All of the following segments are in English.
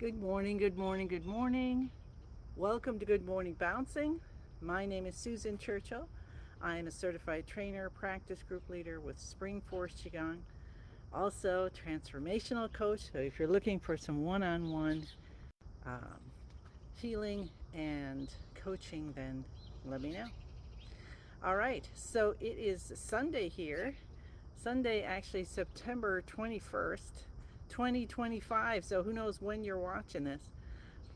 Good morning, good morning, good morning. Welcome to Good Morning Bouncing. My name is Susan Churchill. I am a certified trainer, practice group leader with Spring Force Qigong, also transformational coach. So if you're looking for some one-on-one um, healing and coaching, then let me know. All right, so it is Sunday here. Sunday, actually September 21st, 2025. So who knows when you're watching this,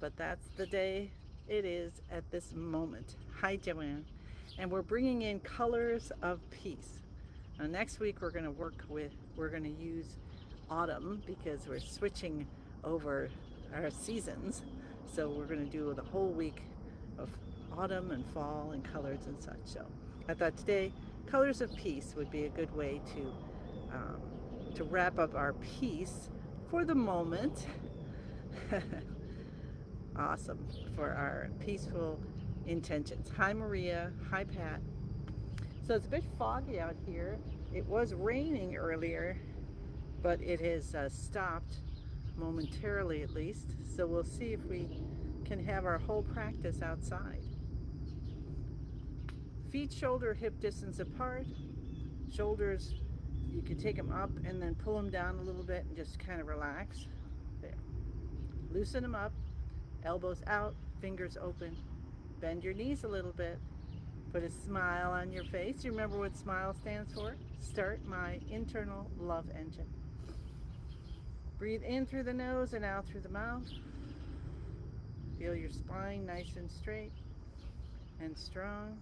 but that's the day it is at this moment. Hi, Joanne. And we're bringing in colors of peace. Now, next week we're going to use autumn because we're switching over our seasons. So we're going to do the whole week of autumn and fall and colors and such. So I thought today, colors of peace would be a good way to wrap up our peace for the moment. Awesome, for our peaceful intentions. Hi, Maria. Hi, Pat. So it's a bit foggy out here. It was raining earlier, but it has stopped momentarily at least. So we'll see if we can have our whole practice outside. Feet shoulder hip distance apart. Shoulders, you can take them up and then pull them down a little bit and just kind of relax. There. Loosen them up. Elbows out, fingers open. Bend your knees a little bit. Put a smile on your face. You remember what SMILE stands for? Start my internal love engine. Breathe in through the nose and out through the mouth. Feel your spine nice and straight and strong.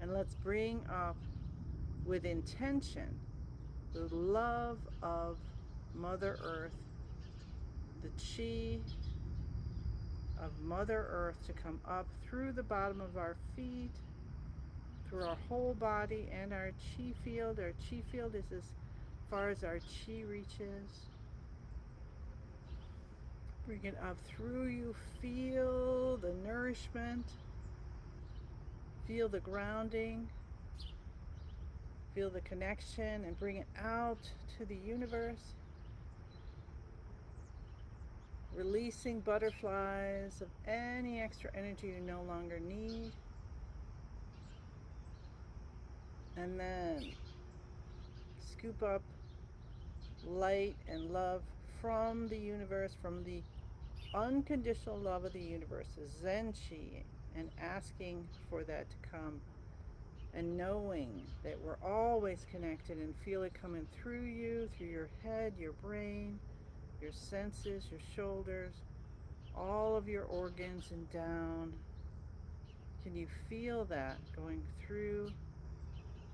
And let's bring up with intention the love of Mother Earth, the chi of Mother Earth to come up through the bottom of our feet, through our whole body and our chi field. Our chi field is as far as our chi reaches. Bring it up through you. Feel the nourishment. Feel the grounding. Feel the connection and bring it out to the universe. Releasing butterflies of any extra energy you no longer need. And then scoop up light and love from the universe, from the unconditional love of the universe, Zen Chi, and asking for that to come and knowing that we're always connected and feel it coming through you, through your head, your brain, your senses, your shoulders, all of your organs and down. Can you feel that going through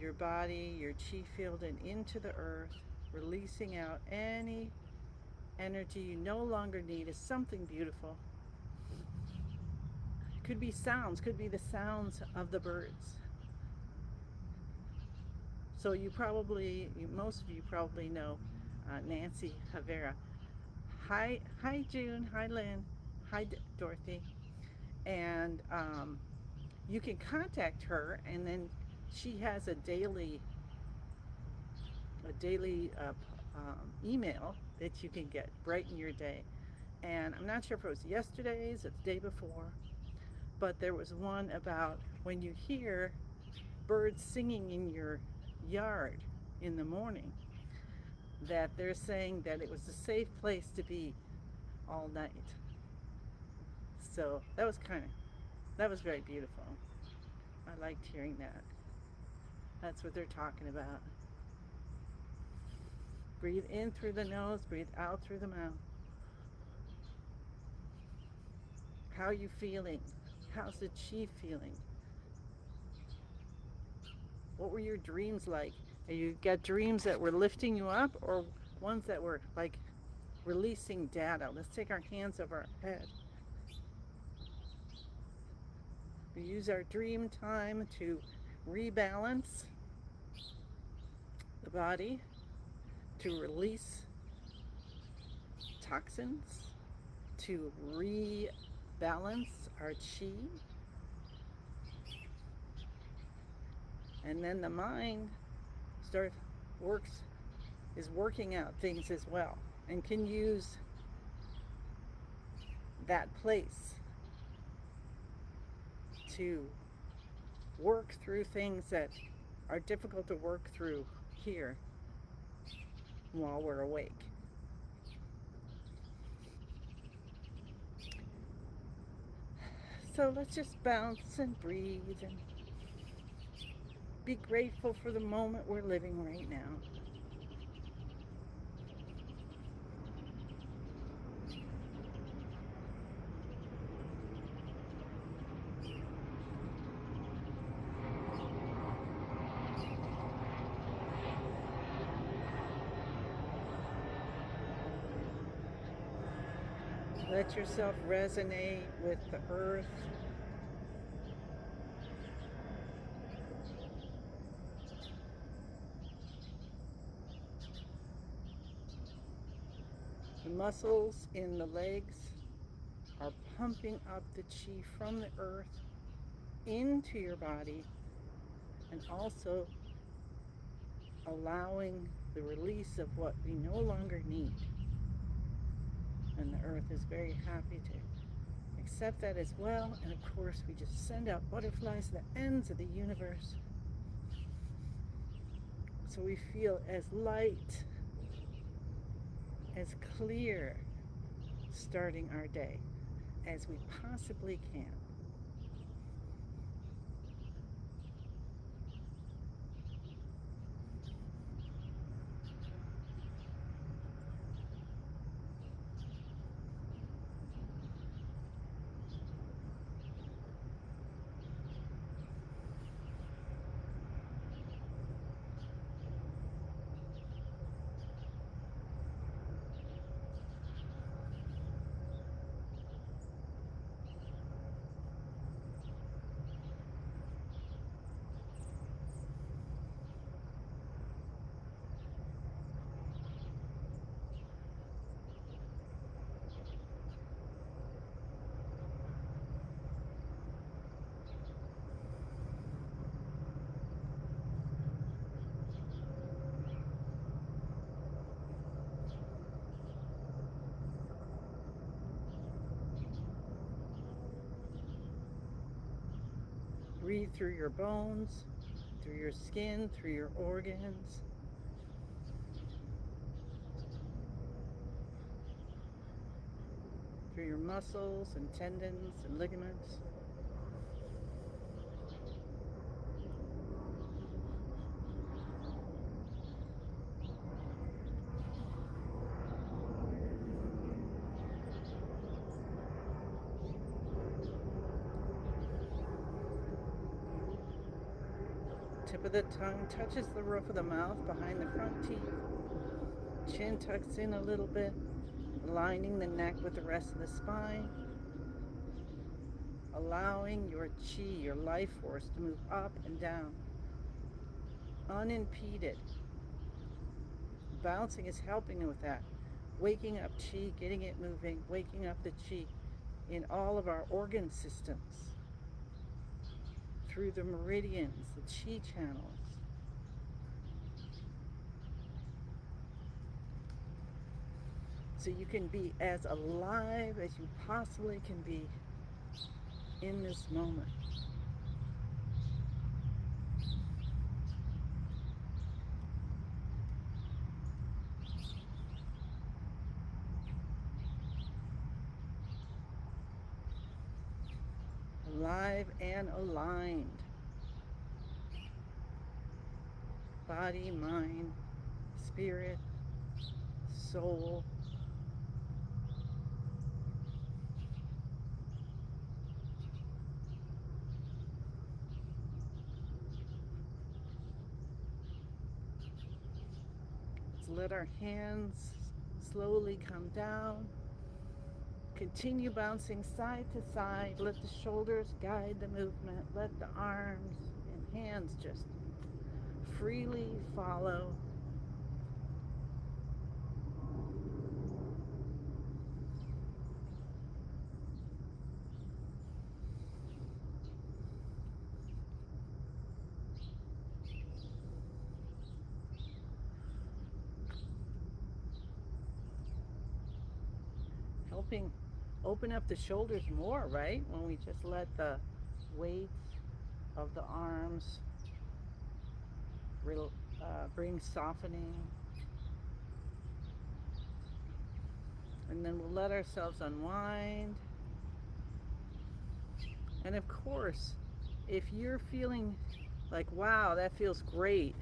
your body, your chi field, and into the earth, releasing out any energy you no longer need? Is something beautiful. Could be sounds, could be the sounds of the birds. So most of you probably know Nancy Havera. Hi June, hi Lynn, hi Dorothy. And you can contact her, and then she has a daily email that you can get, brighten your day. And I'm not sure if it was yesterday's or the day before, but there was one about when you hear birds singing in your yard in the morning, that they're saying that it was a safe place to be all night. So that was very beautiful. I liked hearing that. That's what they're talking about. Breathe in through the nose, breathe out through the mouth. How are you feeling? How's the chi feeling? What were your dreams like? You got dreams that were lifting you up, or ones that were like releasing data? Let's take our hands over our head. We use our dream time to rebalance the body, to release toxins, to rebalance our chi. And then the mind starts is working out things as well. and can use that place to work through things that are difficult to work through here while we're awake. So let's just bounce and breathe and be grateful for the moment we're living right now. Let yourself resonate with the earth. The muscles in the legs are pumping up the chi from the earth into your body and also allowing the release of what we no longer need. And the earth is very happy to accept that as well. And of course, we just send out butterflies to the ends of the universe. So we feel as light, as clear starting our day as we possibly can. Breathe through your bones, through your skin, through your organs. Through your muscles and tendons and ligaments. Tip of the tongue touches the roof of the mouth behind the front teeth. Chin tucks in a little bit, aligning the neck with the rest of the spine. Allowing your chi, your life force, to move up and down, unimpeded. Bouncing is helping with that. Waking up chi, getting it moving, waking up the chi in all of our organ systems. Through the meridians, the chi channels. So you can be as alive as you possibly can be in this moment. Alive and aligned. Body, mind, spirit, soul. Let's let our hands slowly come down. Continue bouncing side to side. Let the shoulders guide the movement. Let the arms and hands just freely follow. helping open up the shoulders more, right? When we just let the weight of the arms bring softening. And then we'll let ourselves unwind. And of course, if you're feeling like, wow, that feels great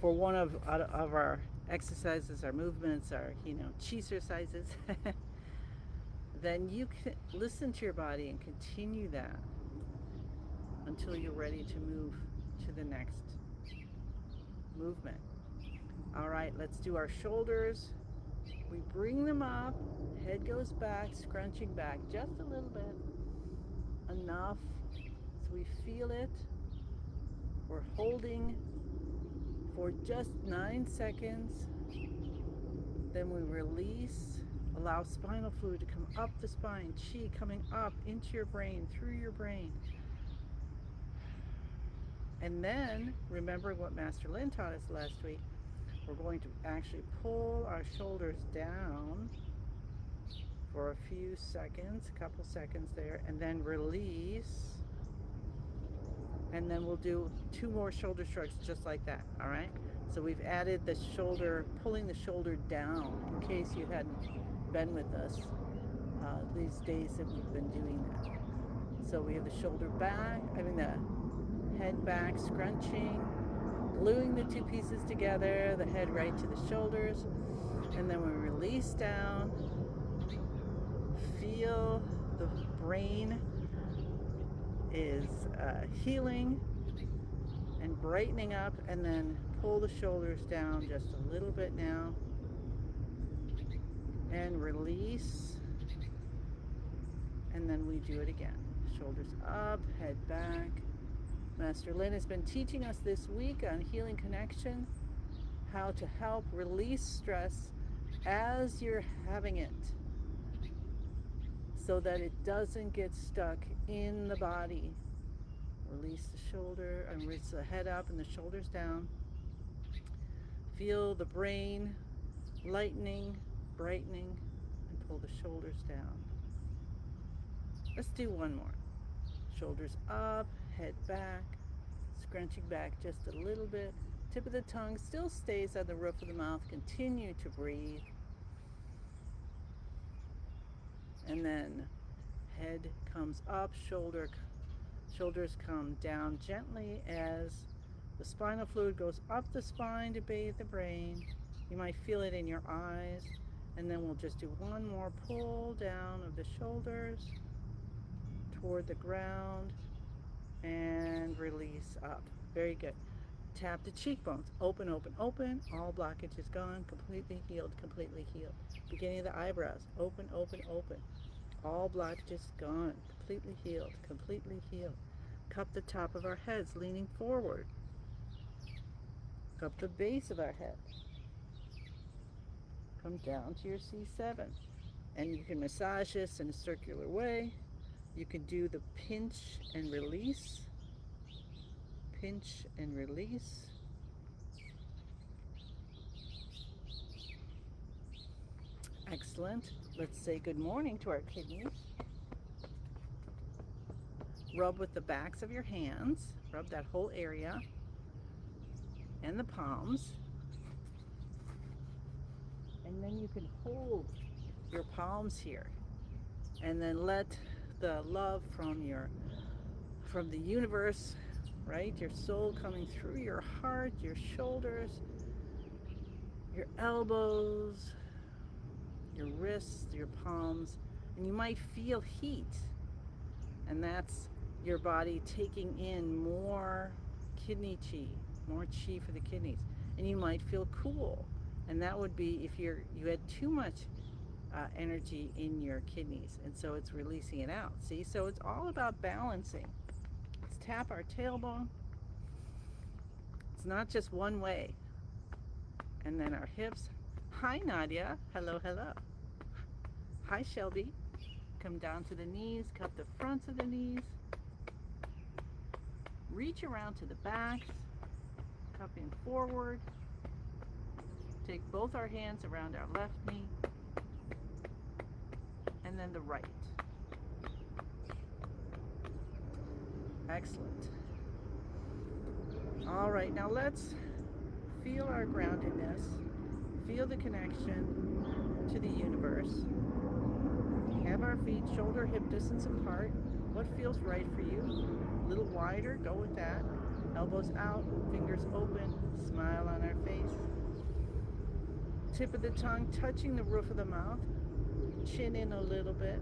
for one of our exercises, our movements, our, cheesercises, then you can listen to your body and continue that until you're ready to move to the next movement. All right, let's do our shoulders. We bring them up, head goes back, scrunching back just a little bit, enough so we feel it. We're holding for just 9 seconds. Then we release, allow spinal fluid to come up the spine, chi coming up into your brain, through your brain. And then, remember what Master Lin taught us last week, we're going to actually pull our shoulders down for a few seconds, a couple seconds there, and then release. And then we'll do 2 more shoulder shrugs just like that, all right? So we've added the shoulder, pulling the shoulder down, in case you hadn't been with us these days that we've been doing that. So we have the shoulder back, the head back, scrunching, gluing the 2 pieces together, the head right to the shoulders, and then we release down. Feel the brain is healing and brightening up, and then pull the shoulders down just a little bit now and release, and then we do it again. Shoulders up, head back. Master Lin has been teaching us this week on Healing Connection how to help release stress as you're having it, so that it doesn't get stuck in the body. Release the shoulder, and release the head up and the shoulders down. Feel the brain lightening, brightening, and pull the shoulders down. Let's do one more. Shoulders up, head back, scrunching back just a little bit. Tip of the tongue still stays on the roof of the mouth. Continue to breathe. And then head comes up, shoulders come down gently as the spinal fluid goes up the spine to bathe the brain. You might feel it in your eyes. And then we'll just do one more pull down of the shoulders toward the ground and release up. Very good. Tap the cheekbones. Open, open, open. All blockages gone. Completely healed, completely healed. Beginning of the eyebrows. Open, open, open. All blockages gone. Completely healed, completely healed. Cup the top of our heads, leaning forward. Cup the base of our head. Come down to your C7. And you can massage this in a circular way. You can do the pinch and release. Pinch and release. Excellent. Let's say good morning to our kidneys. Rub with the backs of your hands. Rub that whole area and the palms. And then you can hold your palms here. And then let the love from the universe, right? Your soul coming through your heart, your shoulders, your elbows, your wrists, your palms, and you might feel heat, and that's your body taking in more kidney chi, more chi for the kidneys. And you might feel cool, and that would be if you had too much energy in your kidneys, and so it's releasing it out. See, so it's all about balancing. Let's tap our tailbone. It's not just one way. And then our hips. Hi Nadia, hello, hello. Hi Shelby. Come down to the knees, cup the fronts of the knees. Reach around to the backs, cupping forward. Take both our hands around our left knee. and then the right. Excellent. All right, now let's feel our groundedness, feel the connection to the universe. Have our feet shoulder hip distance apart. What feels right for you? A little wider, go with that. Elbows out, fingers open, smile on our face. Tip of the tongue touching the roof of the mouth, chin in a little bit.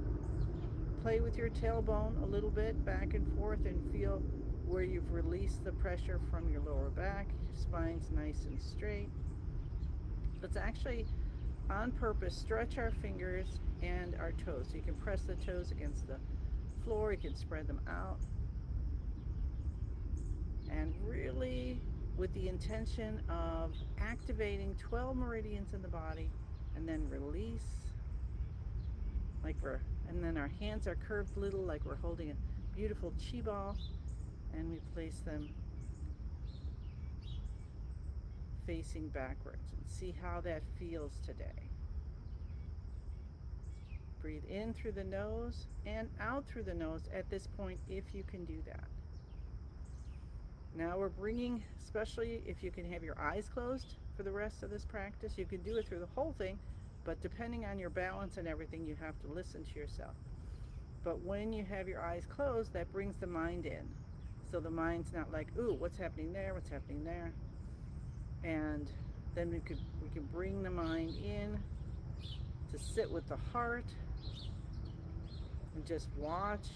Play with your tailbone a little bit, back and forth, and feel where you've released the pressure from your lower back. Your spine's nice and straight. Let's actually, on purpose, stretch our fingers and our toes. So you can press the toes against the floor, you can spread them out. And really, with the intention of activating 12 meridians in the body, and then release, and then our hands are curved little, like we're holding a beautiful chi ball, and we place them facing backwards, and see how that feels today. Breathe in through the nose and out through the nose at this point, if you can do that. Now we're bringing, especially if you can have your eyes closed for the rest of this practice, you can do it through the whole thing, but depending on your balance and everything, you have to listen to yourself. But when you have your eyes closed, that brings the mind in. So the mind's not like, ooh, what's happening there, what's happening there? And then we can bring the mind in to sit with the heart and just watch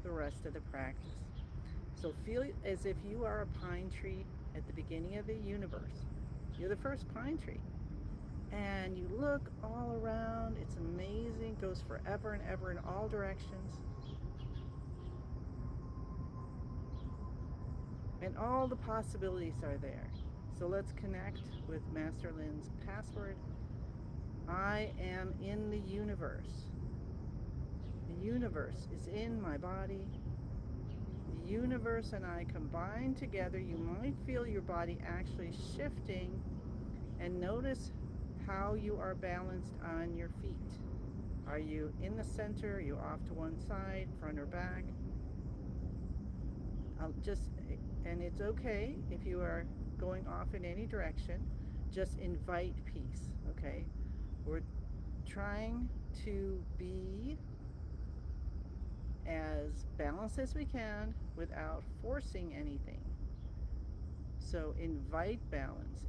the rest of the practice. So feel as if you are a pine tree at the beginning of the universe. You're the first pine tree. And you look all around, it's amazing, goes forever and ever in all directions. And all the possibilities are there. So let's connect with Master Lin's password. I am in the universe. The universe is in my body. The universe and I combine together. You might feel your body actually shifting, and notice how you are balanced on your feet. Are you in the center? Are you off to one side, front or back? And it's okay if you are going off in any direction. Just invite peace, okay? We're trying to be as balanced as we can without forcing anything. So invite balance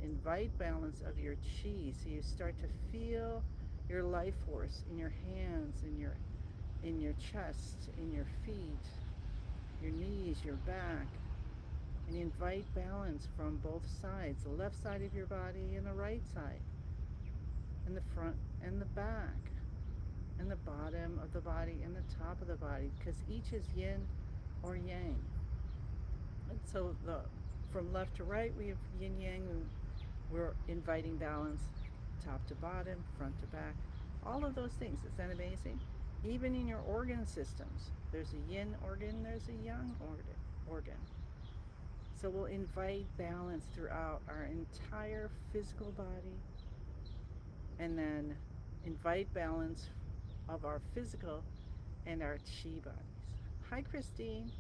of your chi, so you start to feel your life force in your hands, in your chest, in your feet, your knees, your back, and invite balance from both sides, the left side of your body and the right side, and the front and the back, and the bottom of the body and the top of the body, because each is yin or yang. And so from left to right, we have yin yang. We're inviting balance, top to bottom, front to back, all of those things. Isn't that amazing? Even in your organ systems, there's a yin organ, there's a yang organ. So we'll invite balance throughout our entire physical body, and then invite balance of our physical and our chi bodies. Hi, Christine.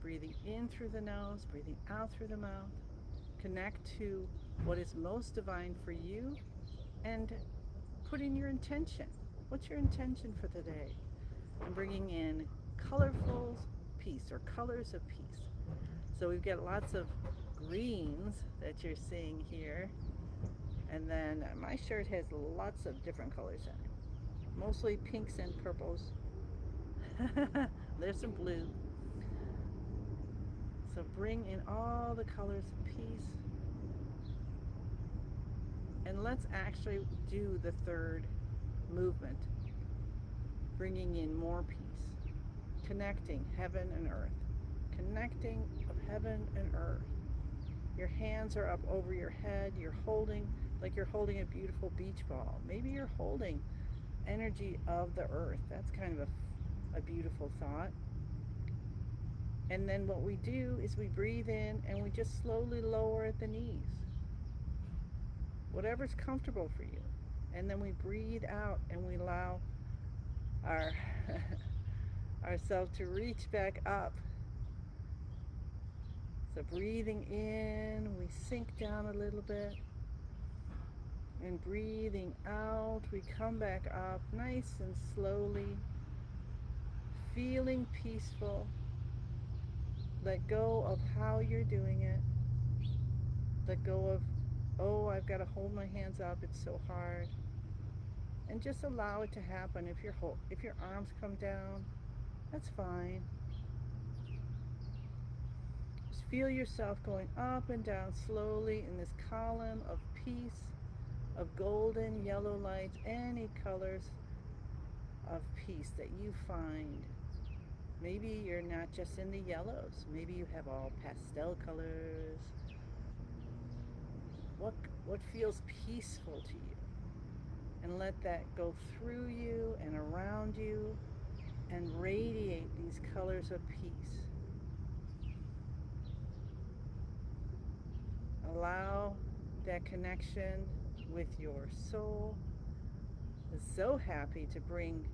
Breathing in through the nose, breathing out through the mouth. Connect to what is most divine for you, and put in your intention. What's your intention for the day? I'm bringing in colorful peace, or colors of peace. So we've got lots of greens that you're seeing here. And then my shirt has lots of different colors in it. Mostly pinks and purples. There's some blue. So bring in all the colors of peace. And let's actually do the third movement. Bringing in more peace. Connecting heaven and earth. Connecting of heaven and earth. Your hands are up over your head. You're holding, like you're holding a beautiful beach ball. Maybe you're holding energy of the earth. That's kind of a beautiful thought. And then what we do is we breathe in and we just slowly lower at the knees. Whatever's comfortable for you. And then we breathe out and we allow our ourselves to reach back up. So breathing in, we sink down a little bit. And breathing out, we come back up nice and slowly, feeling peaceful. Let go of how you're doing it. Let go of, oh, I've got to hold my hands up, it's so hard. And just allow it to happen. If your arms come down, that's fine. Just feel yourself going up and down slowly in this column of peace, of golden, yellow lights, any colors of peace that you find. Maybe you're not just in the yellows. Maybe you have all pastel colors. What feels peaceful to you? And let that go through you and around you and radiate these colors of peace. Allow that connection with your soul. Is so happy to bring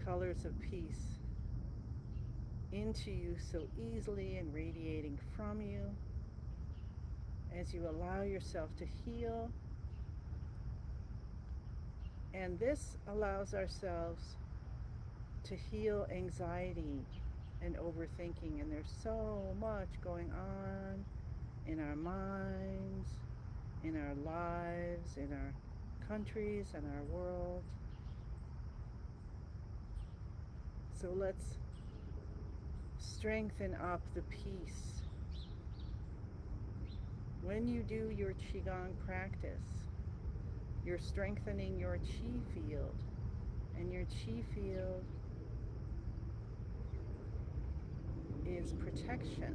colors of peace into you so easily and radiating from you as you allow yourself to heal. And this allows ourselves to heal anxiety and overthinking. And there's so much going on in our minds, in our lives, in our countries, and our world. So let's strengthen up the peace. When you do your Qigong practice, you're strengthening your Qi field, and your Qi field is protection.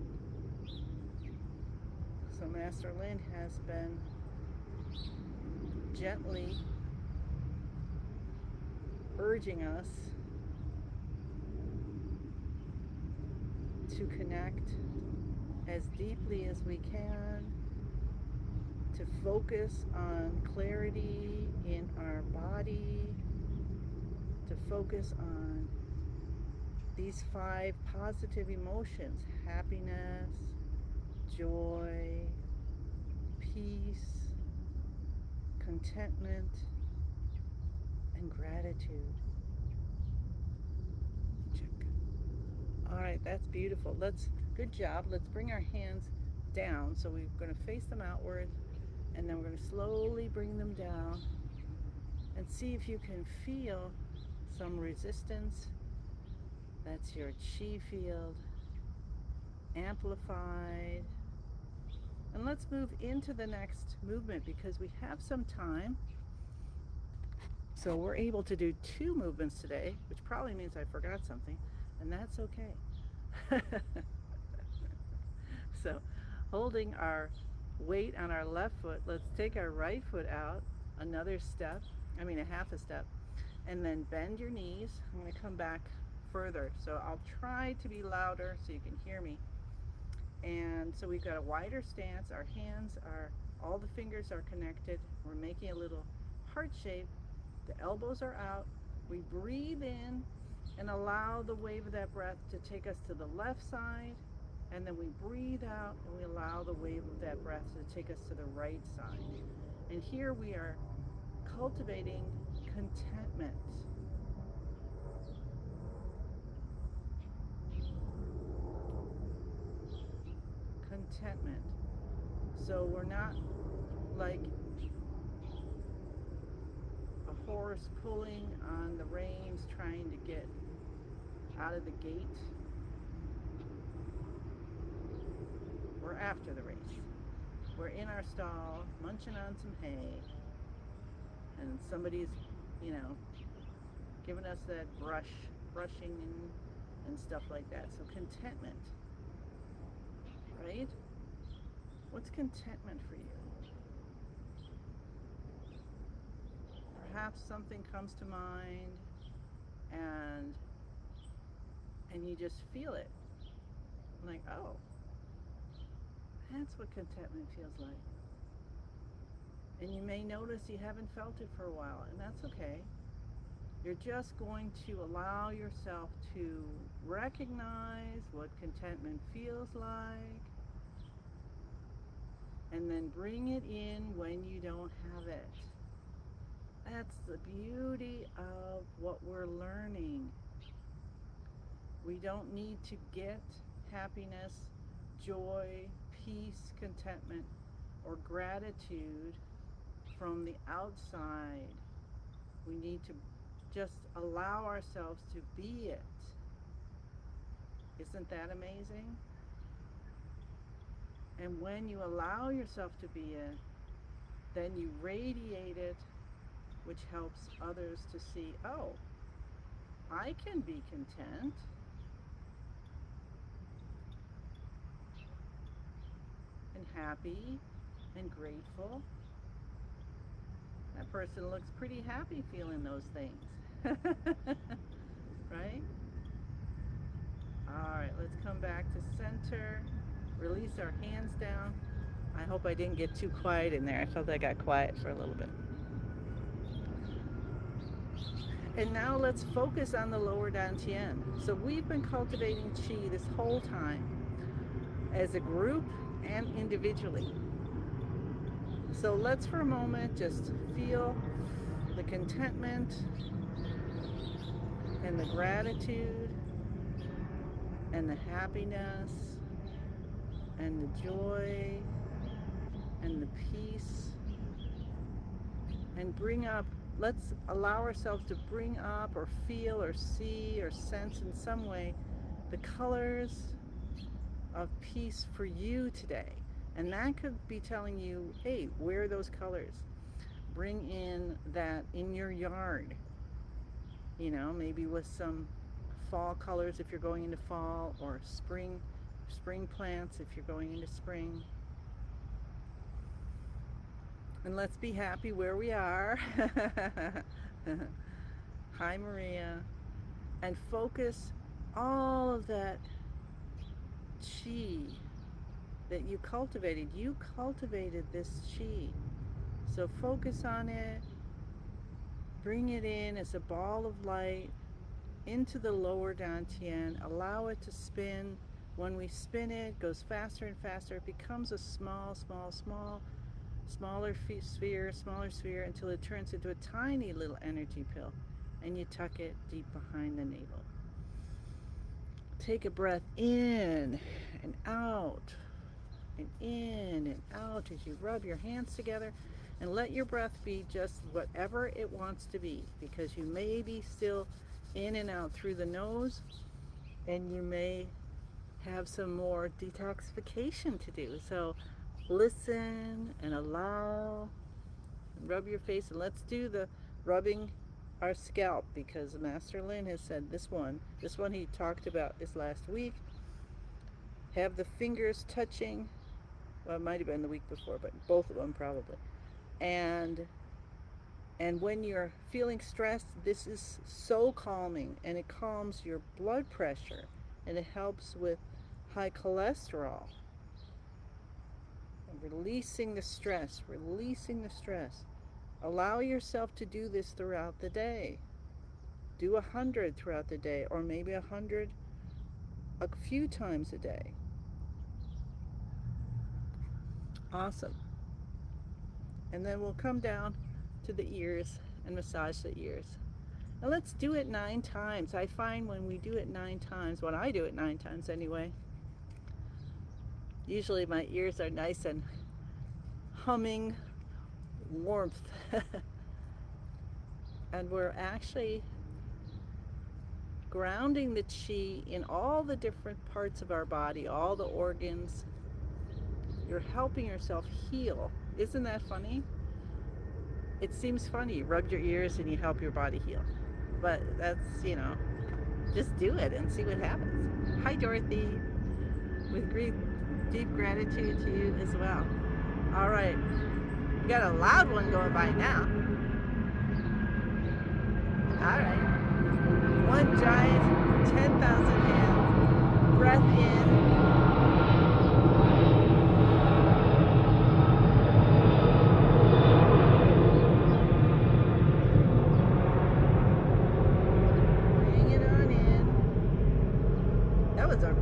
So Master Lin has been gently urging us to connect as deeply as we can, to focus on clarity in our body, to focus on these 5 positive emotions: happiness, joy, peace, contentment, and gratitude. Check. All right, that's beautiful. Good job. Let's bring our hands down. So we're going to face them outward, and then we're going to slowly bring them down and see if you can feel some resistance. That's your Qi field amplified. And let's move into the next movement because we have some time. So we're able to do 2 movements today, which probably means I forgot something, and that's okay. So holding our weight on our left foot, let's take our right foot out another step, a half a step, and then bend your knees. I'm going to come back further, so I'll try to be louder so you can hear me. And so we've got a wider stance. Our hands all the fingers are connected. We're making a little heart shape. The elbows are out. We breathe in and allow the wave of that breath to take us to the left side. And then we breathe out and we allow the wave of that breath to take us to the right side. And here we are cultivating contentment. Contentment. So we're not like a horse pulling on the reins trying to get out of the gate. We're after the race. We're in our stall, munching on some hay, and somebody's, giving us that brushing and stuff like that. So contentment, right? What's contentment for you? Perhaps something comes to mind and you just feel it. Like, oh, that's what contentment feels like. And you may notice you haven't felt it for a while, and that's okay. You're just going to allow yourself to recognize what contentment feels like, and then bring it in when you don't have it. That's the beauty of what we're learning. We don't need to get happiness, joy, peace, contentment, or gratitude from the outside. We need to just allow ourselves to be it. Isn't that amazing? And when you allow yourself to be it, then you radiate it, which helps others to see, oh, I can be content. And happy and grateful. That person looks pretty happy feeling those things. Right? Alright, let's come back to center. Release our hands down. I hope I didn't get too quiet in there. I felt I got quiet for a little bit. And now let's focus on the lower dantian. So we've been cultivating qi this whole time as a group and individually. So let's for a moment just feel the contentment and the gratitude and the happiness and the joy and the peace, and bring up, let's allow ourselves to bring up or feel or see or sense in some way the colors of peace for you today. And that could be telling you, hey, wear those colors. Bring in that in your yard. You know, maybe with some fall colors if you're going into fall, or spring plants if you're going into spring. And let's be happy where we are. Hi, Maria. And focus all of that qi that you cultivated. You cultivated this qi. So focus on it. Bring it in as a ball of light into the lower dantian. Allow it to spin. When we spin it, it goes faster and faster. It becomes a smaller sphere until it turns into a tiny little energy pill, and you tuck it deep behind the navel. Take a breath in and out, and in and out as you rub your hands together, and let your breath be just whatever it wants to be, because you may be still in and out through the nose, and you may have some more detoxification to do. So listen and allow, and rub your face, and let's do the rubbing our scalp, because Master Lin has said this one he talked about this last week. Have the fingers touching, well, it might have been the week before, but both of them probably. And when you're feeling stressed, this is so calming, and it calms your blood pressure, and it helps with high cholesterol. And releasing the stress. Allow yourself to do this throughout the day. Do 100 throughout the day, or maybe 100 a few times a day. Awesome. And then we'll come down to the ears and massage the ears. Now let's do it 9 times. I find when we do it 9 times, when I do it 9 times anyway, usually my ears are nice and humming warmth. And we're actually grounding the qi in all the different parts of our body, all the organs. You're helping yourself heal. Isn't that funny? It seems funny. You rub your ears and you help your body heal. But that's, you know, just do it and see what happens. Hi, Dorothy. With deep gratitude to you as well. All right. We got a loud one going by now. All right. One giant 10,000 hands. Breath in.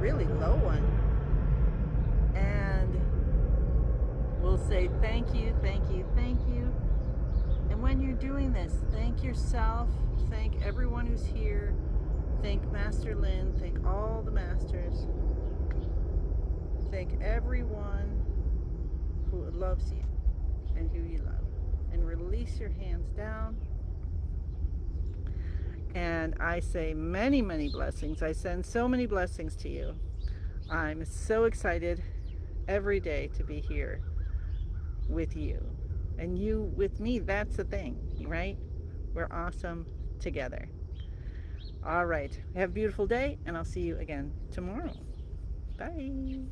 really low one. And we'll say thank you, thank you, thank you. And when you're doing this, thank yourself, thank everyone who's here, thank Master Lin, thank all the masters, thank everyone who loves you and who you love. And release your hands down. And I say many, many blessings. I send so many blessings to you. I'm so excited every day to be here with you. And you with me, that's the thing, right? We're awesome together. All right. Have a beautiful day, and I'll see you again tomorrow. Bye.